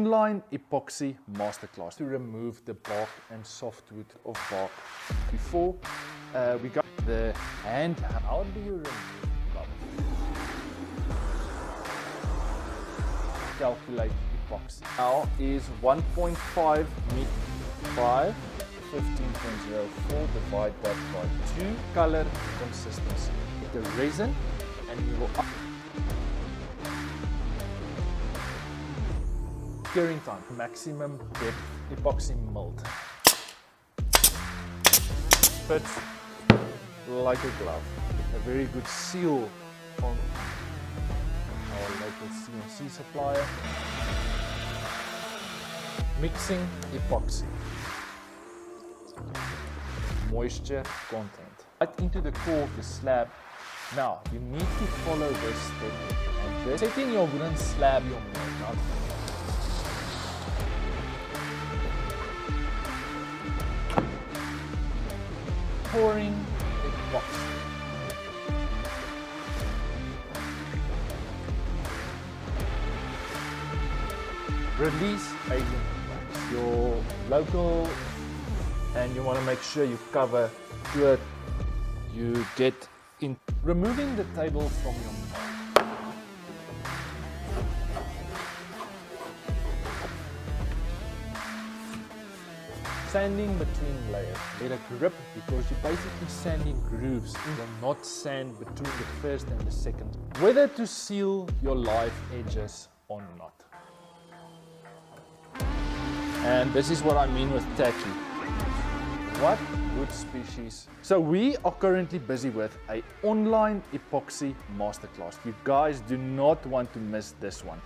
online epoxy masterclass to remove the bark and softwood of bark. Before we got the hand, how do you remove bubbles? Calculate epoxy. Now is 1.5 by 15.04, divide that by 2. Color consistency. The resin, and you will curing time, maximum depth, epoxy mold. Fits like a glove. A very good seal on our local CNC supplier. Mixing epoxy. Moisture content. Right into the core of the slab. Now, you need to follow this step. And this, setting your wooden slab, your mold. Pouring epoxy. Release agent wax. Your local, and you want to make sure you cover to it. You get in removing the table from your mold. Sanding between layers. Let it grip because you're basically sanding grooves. You will not sand between the first and the second. Whether to seal your live edges or not. And this is what I mean with tacky. What wood species? So we are currently busy with an online epoxy masterclass. You guys do not want to miss this one.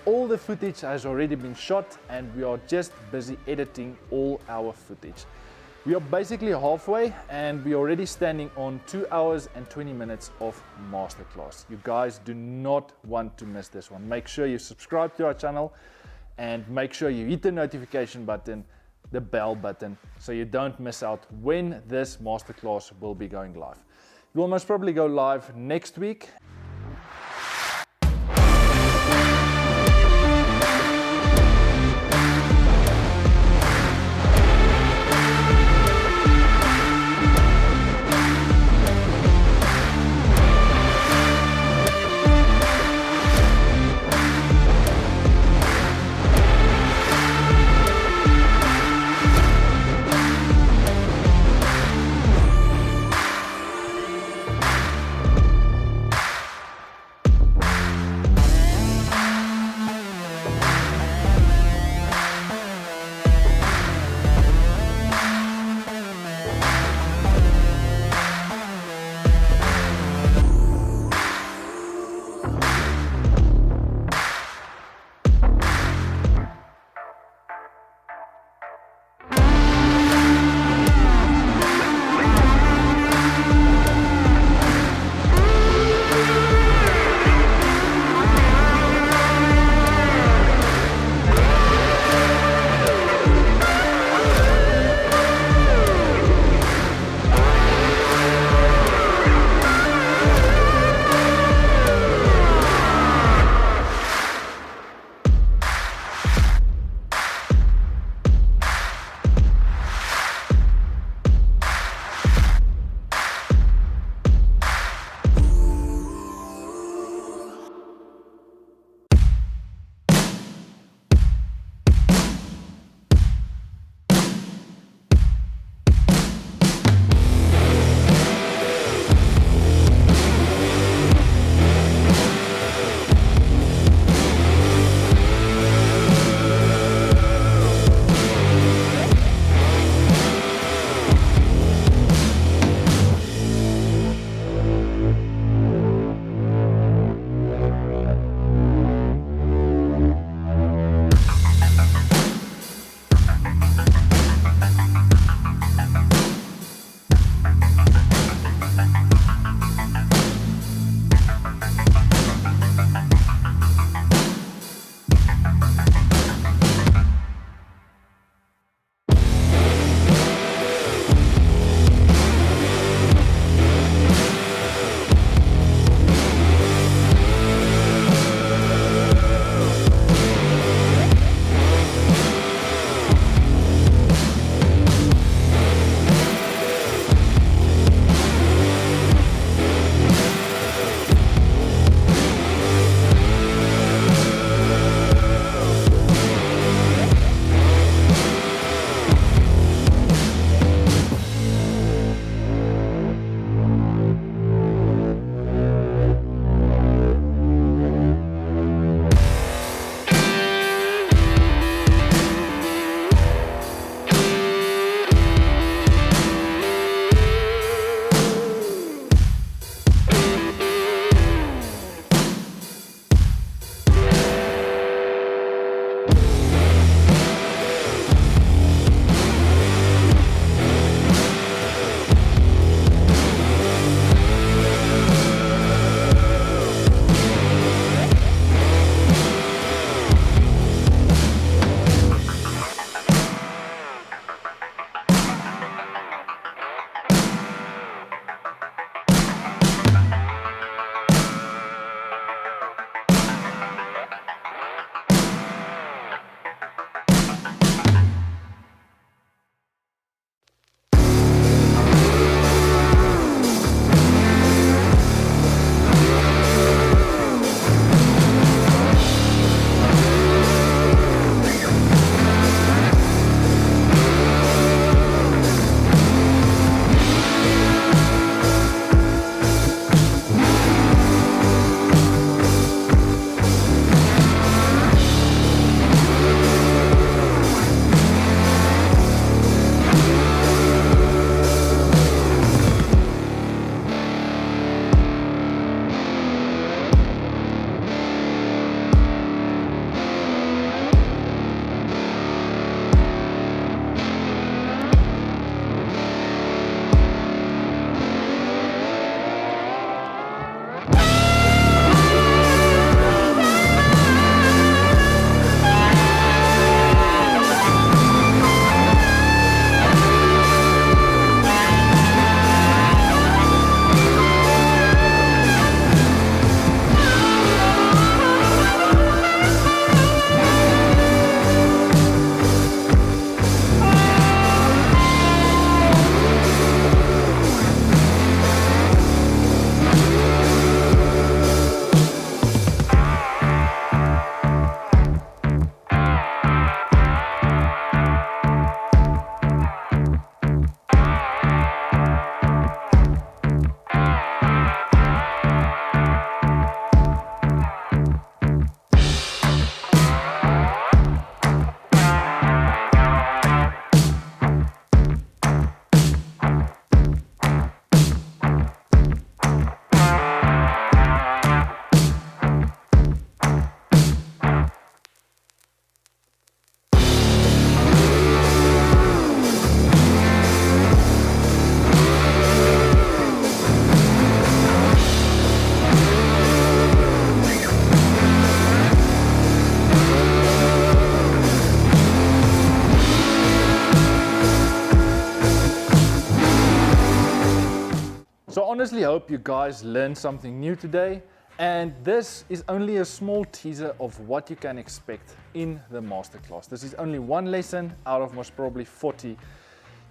All the footage has already been shot and we are just busy editing all our footage. We are basically halfway and we are already standing on 2 hours and 20 minutes of masterclass. You guys do not want to miss this one. Make sure you subscribe to our channel and make sure you hit the notification button, the bell button, so you don't miss out when this masterclass will be going live. It will most probably go live next week. honestly hope you guys learned something new today, and this is only a small teaser of what you can expect in the masterclass. This is only one lesson out of most probably 40.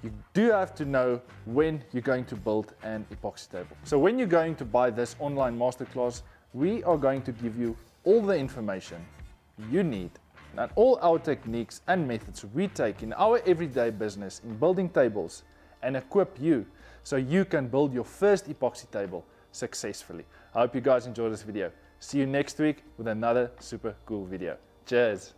You do have to know when you're going to build an epoxy table. So when you're going to buy this online masterclass, we are going to give you all the information you need and all our techniques and methods we take in our everyday business in building tables and equip you so you can build your first epoxy table successfully. I hope you guys enjoyed this video. See you next week with another super cool video. Cheers!